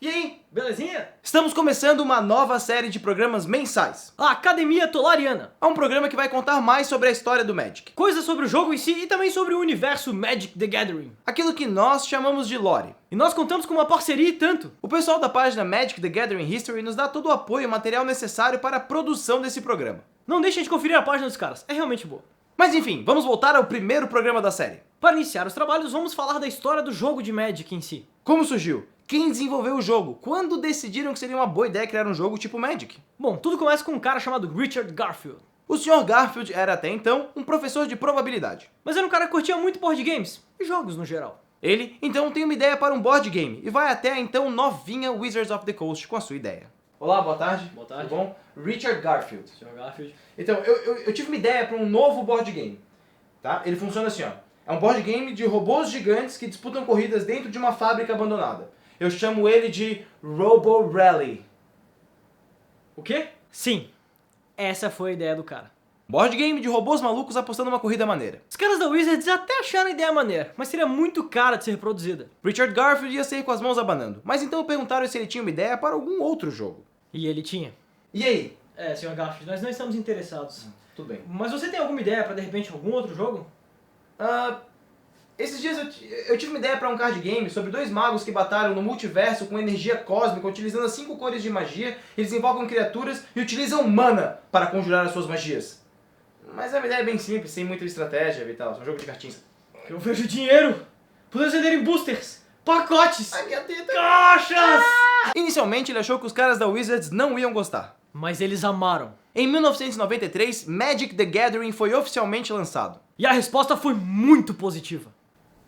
E aí, Belezinha? estamos começando uma nova série de programas mensais. A Academia Tolariana. É um programa que vai contar mais sobre a história do Magic. Coisas sobre o jogo em si e também sobre o universo Magic the Gathering. Aquilo que nós chamamos de lore. E nós contamos com uma parceria e tanto. O pessoal da página Magic the Gathering History nos dá todo o apoio e material necessário para a produção desse programa. Não deixem de conferir a página dos caras, é realmente boa. Mas enfim, vamos voltar ao primeiro programa da série. Para iniciar os trabalhos, vamos falar da história do jogo de Magic em si. Como surgiu? Quem desenvolveu o jogo? Quando decidiram que seria uma boa ideia criar um jogo tipo Magic? Bom, tudo começa com um cara chamado Richard Garfield. O Sr. Garfield era até então um professor de probabilidade. Mas era um cara que curtia muito board games e jogos no geral. Ele, então, tem uma ideia para um board game e vai até a então novinha Wizards of the Coast com a sua ideia. Olá, boa tarde. Boa tarde. Tudo bom? Richard Garfield. Sr. Garfield. Então, eu tive uma ideia para um novo board game. Tá? Ele funciona assim, ó. É um board game de robôs gigantes que disputam corridas dentro de uma fábrica abandonada. Eu chamo ele de Robo Rally. O quê? Sim, essa foi a ideia do cara. Board game de robôs malucos apostando uma corrida maneira. Os caras da Wizards até acharam a ideia maneira, mas seria muito cara de ser reproduzida. Richard Garfield ia sair com as mãos abanando, mas então perguntaram se ele tinha uma ideia para algum outro jogo. E ele tinha. E aí? É, Sr. Garfield, nós não estamos interessados. Tudo bem. Mas você tem alguma ideia pra, de repente, algum outro jogo? Esses dias eu tive uma ideia para um card game sobre dois magos que batalham no multiverso com energia cósmica, utilizando as 5 cores de magia, eles invocam criaturas e utilizam mana para conjurar as suas magias. Mas é uma ideia bem simples, sem muita estratégia e tal, é um jogo de cartinhas. Eu vejo dinheiro! Podemos vender em boosters, pacotes, Ai, minha teta! caixas! Inicialmente ele achou que os caras da Wizards não iam gostar. Mas eles amaram. Em 1993, Magic the Gathering foi oficialmente lançado. E a resposta foi muito positiva.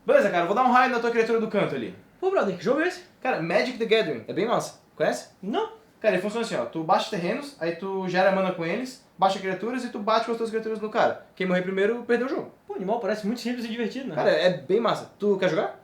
Beleza, cara, eu vou dar um raio na tua criatura do canto ali. Pô, brother, que jogo é esse? Cara, Magic the Gathering, é bem massa. Conhece? Não. Cara, ele funciona assim, ó. Tu baixa terrenos, aí tu gera mana com eles, baixa criaturas e tu bate com as tuas criaturas no cara. Quem morrer primeiro, perdeu o jogo. Pô, animal, parece muito simples e divertido, né? Cara, é bem massa. Tu quer jogar?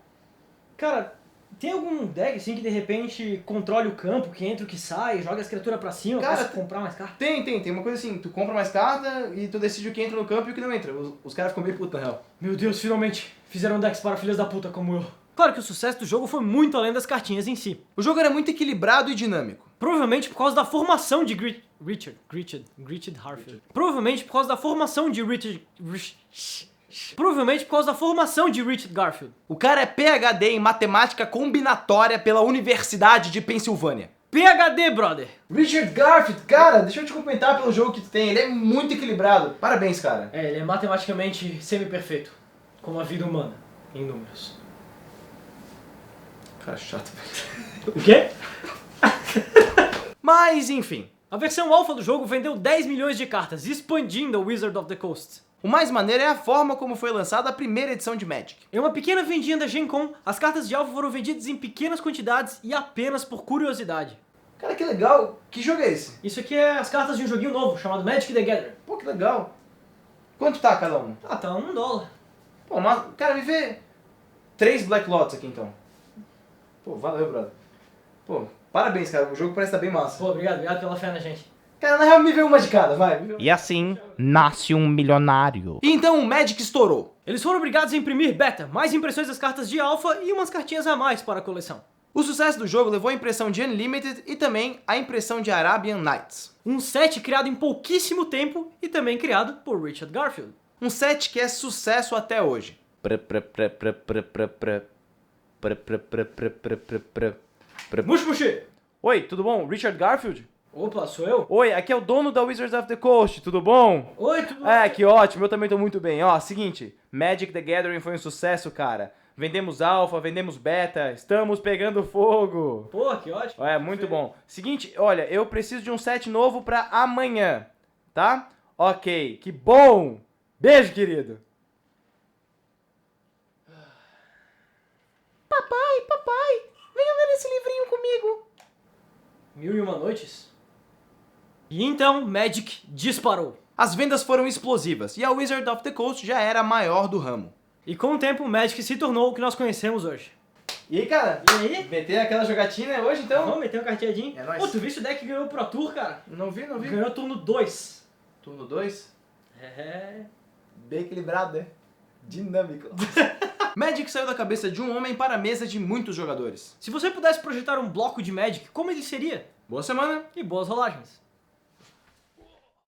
Cara, tem algum deck assim que de repente controle o campo, que entra o que sai, joga as criaturas pra cima, Cara, pra comprar mais cartas? Tem uma coisa assim, tu compra mais carta e tu decide o que entra no campo e o que não entra. Os caras ficam bem putos, na real. Meu Deus, finalmente fizeram decks para filhas da puta como eu. Claro que o sucesso do jogo foi muito além das cartinhas em si. O jogo era muito equilibrado e dinâmico. Provavelmente por causa da formação de Richard Garfield. Provavelmente por causa da formação de Richard Garfield. O cara é PhD em matemática combinatória pela Universidade de Pensilvânia. PhD, brother! Richard Garfield, cara, deixa eu te cumprimentar pelo jogo que tu tem. Ele é muito equilibrado. Parabéns, cara. É, ele é matematicamente semi-perfeito. Como a vida humana, em números. Cara, chato, velho. O quê? Mas, enfim. A versão alfa do jogo vendeu 10 milhões de cartas, expandindo a Wizard of the Coast. O mais maneiro é a forma como foi lançada a primeira edição de Magic. Em uma pequena vendinha da Gen Con, as cartas de alfa foram vendidas em pequenas quantidades e apenas por curiosidade. Cara, que legal. Que jogo é esse? Isso aqui é as cartas de um joguinho novo, chamado Magic the Gathering. Pô, que legal. Quanto tá cada um? Ah, tá $1. Pô, mas, cara, me vê 3 Black Lots aqui então. Pô, valeu, brother. Pô, parabéns, cara. O jogo parece estar bem massa. Pô, obrigado pela fé na gente. Cara, na real, me vê uma de cada, vai. E assim nasce um milionário. E então o Magic estourou. Eles foram obrigados a imprimir beta, mais impressões das cartas de alfa e umas cartinhas a mais para a coleção. O sucesso do jogo levou a impressão de Unlimited e também a impressão de Arabian Nights. Um set criado em pouquíssimo tempo e também criado por Richard Garfield. Um set que é sucesso até hoje. Mushi! Oi, tudo bom? Richard Garfield? Opa, sou eu? Oi, aqui é o dono da Wizards of the Coast, tudo bom? Oi, tudo bem? É, que ótimo, eu também tô muito bem. Ó, seguinte, Magic the Gathering foi um sucesso, cara. Vendemos alfa, vendemos beta, estamos pegando fogo. Pô, que ótimo. É, muito bom. Seguinte, olha, eu preciso de um set novo pra amanhã, tá? Ok, que bom! Beijo, querido! Papai, venha ler esse livrinho comigo. 1001 Noites? E então, Magic disparou. As vendas foram explosivas e a Wizard of the Coast já era a maior do ramo. E com o tempo, o Magic se tornou o que nós conhecemos hoje. E aí, cara? E aí? Meter aquela jogatina hoje, então? Vamos meter um carteadinho? É nóis. Pô, tu viste o deck que ganhou o Pro Tour, cara? Não vi. Ganhou turno 2. Turno 2? É. Bem equilibrado, né? Dinâmico. Magic saiu da cabeça de um homem para a mesa de muitos jogadores. Se você pudesse projetar um bloco de Magic, como ele seria? Boa semana! E boas rolagens!